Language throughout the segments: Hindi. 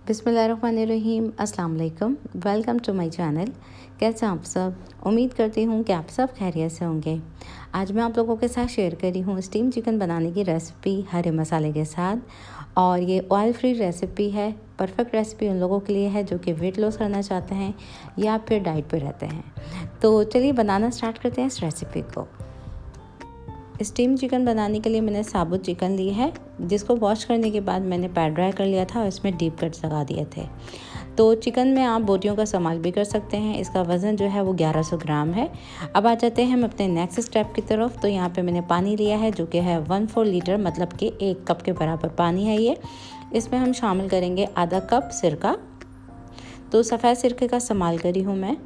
बिस्मिल्लाहिर्रहमानिर्रहीम, अस्सलाम वालेकुम। Welcome to my channel. कैसे हैं आप सब? उम्मीद करती हूँ कि आप सब खैरियत से होंगे। आज मैं आप लोगों के साथ शेयर कर रही हूँ स्टीम चिकन बनाने की रेसिपी हरे मसाले के साथ। और ये ऑयल फ्री रेसिपी है। परफेक्ट रेसिपी उन लोगों के लिए है जो कि वेट लॉस करना चाहते हैं या फिर डाइट पे रहते हैं। तो चलिए बनाना स्टार्ट करते हैं इस रेसिपी को। स्टीम चिकन बनाने के लिए मैंने साबुत चिकन ली है, जिसको वॉश करने के बाद मैंने पैन ड्राई कर लिया था और इसमें डीप कट्स लगा दिए थे। तो चिकन में आप बोटियों का इस्तेमाल भी कर सकते हैं। इसका वज़न जो है वो 1100 ग्राम है। अब आ जाते हैं हम अपने नेक्स्ट स्टेप की तरफ। तो यहाँ पे मैंने पानी लिया है जो कि है 1/4 लीटर, मतलब कि 1 कप के बराबर पानी है ये। इसमें हम शामिल करेंगे आधा कप सिरका। तो सफ़ेद सिरके का इस्तेमाल करी हूँ मैं।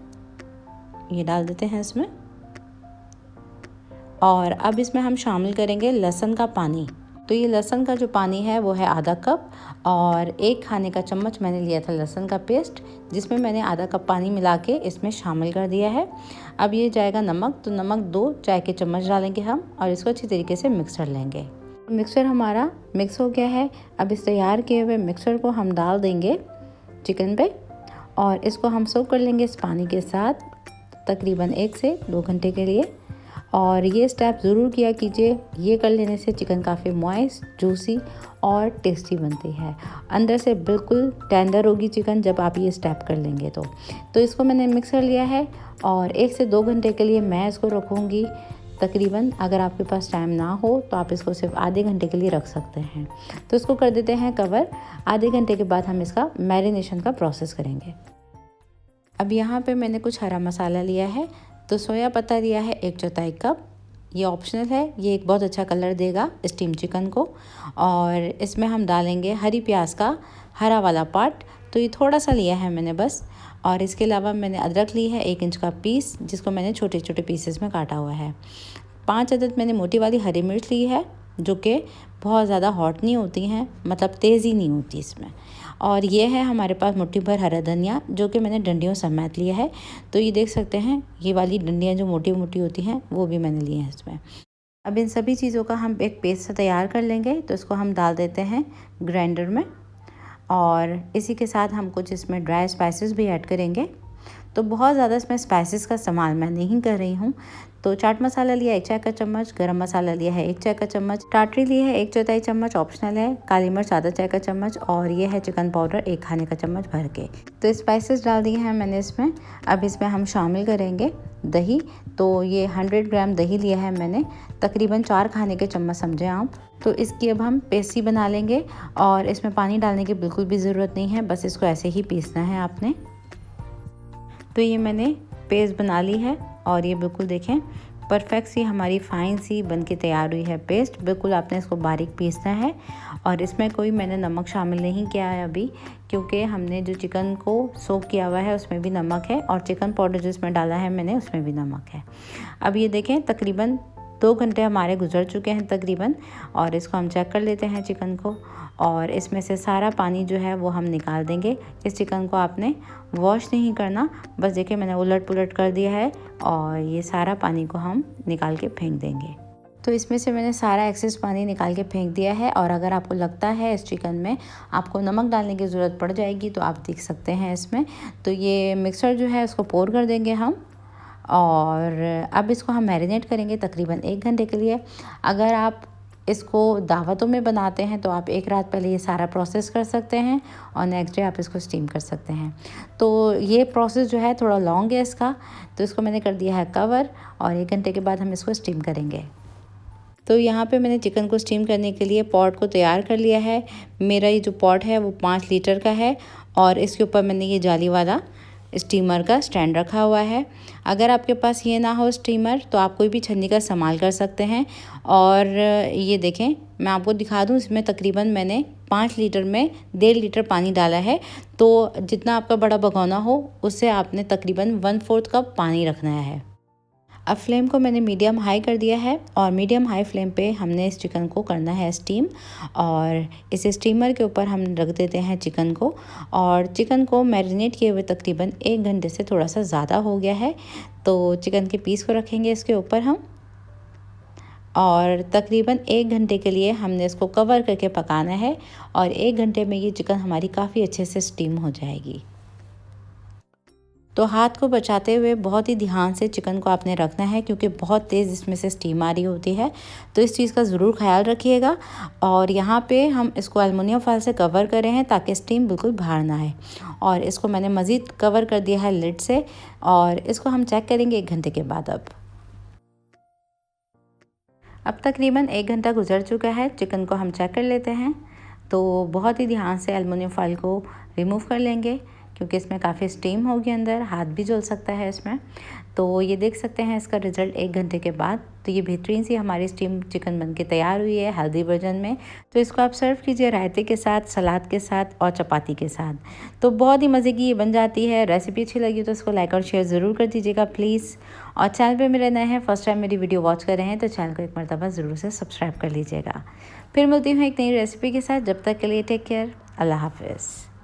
ये डाल देते हैं इसमें। और अब इसमें हम शामिल करेंगे लहसुन का पानी। तो ये लहसुन का जो पानी है वो है आधा कप, और 1 खाने का चम्मच मैंने लिया था लहसुन का पेस्ट, जिसमें मैंने आधा कप पानी मिला के इसमें शामिल कर दिया है। अब ये जाएगा नमक। तो नमक 2 चाय के चम्मच डालेंगे हम, और इसको अच्छी तरीके से मिक्स कर लेंगे। मिक्सचर हमारा मिक्स हो गया है। अब इस तैयार किए हुए मिक्सचर को हम डाल देंगे चिकन पे, और इसको हम सर्व कर लेंगे इस पानी के साथ तकरीबन 1 से 2 घंटे के लिए। और ये स्टेप ज़रूर किया कीजिए। ये कर लेने से चिकन काफ़ी मॉइस्ट, जूसी और टेस्टी बनती है। अंदर से बिल्कुल टेंडर होगी चिकन जब आप ये स्टेप कर लेंगे। तो इसको मैंने मिक्स कर लिया है, और 1 से 2 घंटे के लिए मैं इसको रखूँगी तकरीबन। अगर आपके पास टाइम ना हो तो आप इसको सिर्फ आधे घंटे के लिए रख सकते हैं। तो इसको कर देते हैं कवर। आधे घंटे के बाद हम इसका मैरिनेशन का प्रोसेस करेंगे। अब यहाँ पे मैंने कुछ हरा मसाला लिया है। तो सोया पत्ता लिया है 1/4 कप। ये ऑप्शनल है, ये एक बहुत अच्छा कलर देगा स्टीम चिकन को। और इसमें हम डालेंगे हरी प्याज का हरा वाला पार्ट। तो ये थोड़ा सा लिया है मैंने बस। और इसके अलावा मैंने अदरक ली है 1 इंच का पीस, जिसको मैंने छोटे छोटे पीसेस में काटा हुआ है। 5 अदद मैंने मोटी वाली हरी मिर्च ली है, जो कि बहुत ज़्यादा हॉट नहीं होती हैं, मतलब तेज़ी नहीं होती इसमें। और ये है हमारे पास मुट्ठी भर हरा धनिया, जो कि मैंने डंडियों समेत लिया है। तो ये देख सकते हैं, ये वाली डंडियाँ जो मोटी मोटी होती हैं वो भी मैंने ली हैं इसमें। अब इन सभी चीज़ों का हम एक पेस्ट तैयार कर लेंगे। तो इसको हम डाल देते हैं ग्राइंडर में, और इसी के साथ हम कुछ इसमें ड्राई स्पाइसेस भी ऐड करेंगे। तो बहुत ज़्यादा इसमें स्पाइसेस का इस्तेमाल मैं नहीं कर रही हूँ। तो चाट मसाला लिया 1 चाय का चम्मच, गरम मसाला लिया है 1 चाय का चम्मच, टाटरी ली है 1/4 चम्मच, ऑप्शनल है, काली मिर्च आधा चाय का चम्मच, और ये है चिकन पाउडर 1 खाने का चम्मच भर के। तो स्पाइसेस डाल दिए हैं मैंने इसमें। अब इसमें हम शामिल करेंगे दही। तो ये 100 ग्राम दही लिया है मैंने, तकरीबन 4 खाने के चम्मच समझें आप। तो इसकी अब हम पेस्ट बना लेंगे, और इसमें पानी डालने की बिल्कुल भी ज़रूरत नहीं है, बस इसको ऐसे ही पीसना है आपने। तो ये मैंने पेस्ट बना ली है, और ये बिल्कुल देखें परफेक्ट सी हमारी फाइन सी बन के तैयार हुई है पेस्ट। बिल्कुल आपने इसको बारीक पीसना है। और इसमें कोई मैंने नमक शामिल नहीं किया है अभी, क्योंकि हमने जो चिकन को सोक किया हुआ है उसमें भी नमक है, और चिकन पाउडर जिसमें डाला है मैंने उसमें भी नमक है। अब ये देखें तकरीबन 2 घंटे हमारे गुजर चुके हैं तकरीबन। और इसको हम चेक कर लेते हैं चिकन को, और इसमें से सारा पानी जो है वो हम निकाल देंगे। इस चिकन को आपने वॉश नहीं करना, बस देखिए मैंने उलट पुलट कर दिया है, और ये सारा पानी को हम निकाल के फेंक देंगे। तो इसमें से मैंने सारा एक्सेस पानी निकाल के फेंक दिया है। और अगर आपको लगता है इस चिकन में आपको नमक डालने की ज़रूरत पड़ जाएगी तो आप देख सकते हैं इसमें। तो ये मिक्सर जो है उसको पोर कर देंगे हम, और अब इसको हम मैरिनेट करेंगे तकरीबन 1 घंटे के लिए। अगर आप इसको दावतों में बनाते हैं तो आप 1 रात पहले ये सारा प्रोसेस कर सकते हैं, और नेक्स्ट डे आप इसको स्टीम कर सकते हैं। तो ये प्रोसेस जो है थोड़ा लॉन्ग है इसका। तो इसको मैंने कर दिया है कवर, और 1 घंटे के बाद हम इसको स्टीम करेंगे। तो यहाँ पे मैंने चिकन को स्टीम करने के लिए पॉट को तैयार कर लिया है। मेरा ये जो पॉट है वो 5 लीटर का है, और इसके ऊपर मैंने ये जाली वाला स्टीमर का स्टैंड रखा हुआ है। अगर आपके पास ये ना हो स्टीमर, तो आप कोई भी छन्नी का इस्तेमाल कर सकते हैं। और ये देखें मैं आपको दिखा दूं, इसमें तकरीबन मैंने 5 लीटर में 1.5 लीटर पानी डाला है। तो जितना आपका बड़ा भगोना हो उससे आपने तकरीबन 1/4 कप पानी रखना है। अब फ्लेम को मैंने मीडियम हाई कर दिया है, और मीडियम हाई फ्लेम पे हमने इस चिकन को करना है स्टीम। और इस स्टीमर के ऊपर हम रख देते हैं चिकन को। और चिकन को मैरिनेट किए हुए तकरीबन 1 घंटे से थोड़ा सा ज़्यादा हो गया है। तो चिकन के पीस को रखेंगे इसके ऊपर हम, और तकरीबन 1 घंटे के लिए हमने इसको कवर करके पकाना है और 1 घंटे में ये चिकन हमारी काफ़ी अच्छे से स्टीम हो जाएगी। तो हाथ को बचाते हुए बहुत ही ध्यान से चिकन को आपने रखना है, क्योंकि बहुत तेज़ इसमें से स्टीम आ रही होती है, तो इस चीज़ का ज़रूर ख्याल रखिएगा। और यहाँ पे हम इसको एलुमिनियम फॉइल से कवर कर रहे हैं ताकि स्टीम बिल्कुल बाहर ना आए। और इसको मैंने मज़ीद कवर कर दिया है लिड से और इसको हम चेक करेंगे 1 घंटे के बाद। अब तकरीबन 1 घंटा गुजर चुका है, चिकन को हम चेक कर लेते हैं। तो बहुत ही ध्यान से एलुमिनियम फॉइल को रिमूव कर लेंगे, क्योंकि इसमें काफ़ी स्टीम होगी अंदर, हाथ भी जल सकता है इसमें। तो ये देख सकते हैं इसका रिज़ल्ट 1 घंटे के बाद। तो ये बेहतरीन सी हमारी स्टीम चिकन बन के तैयार हुई है हेल्दी वर्जन में। तो इसको आप सर्व कीजिए रायते के साथ, सलाद के साथ और चपाती के साथ। तो बहुत ही मज़े की ये बन जाती है। रेसिपी अच्छी लगी तो इसको लाइक और शेयर ज़रूर कर दीजिएगा प्लीज़। और चैनल पे मेरे नए हैं, फर्स्ट टाइम मेरी वीडियो वॉच कर रहे हैं तो चैनल को एक मरतबा ज़रूर से सब्सक्राइब कर लीजिएगा। फिर मिलती हूँ एक नई रेसिपी के साथ, जब तक के लिए टेक केयर, अल्लाह हाफ़िज़।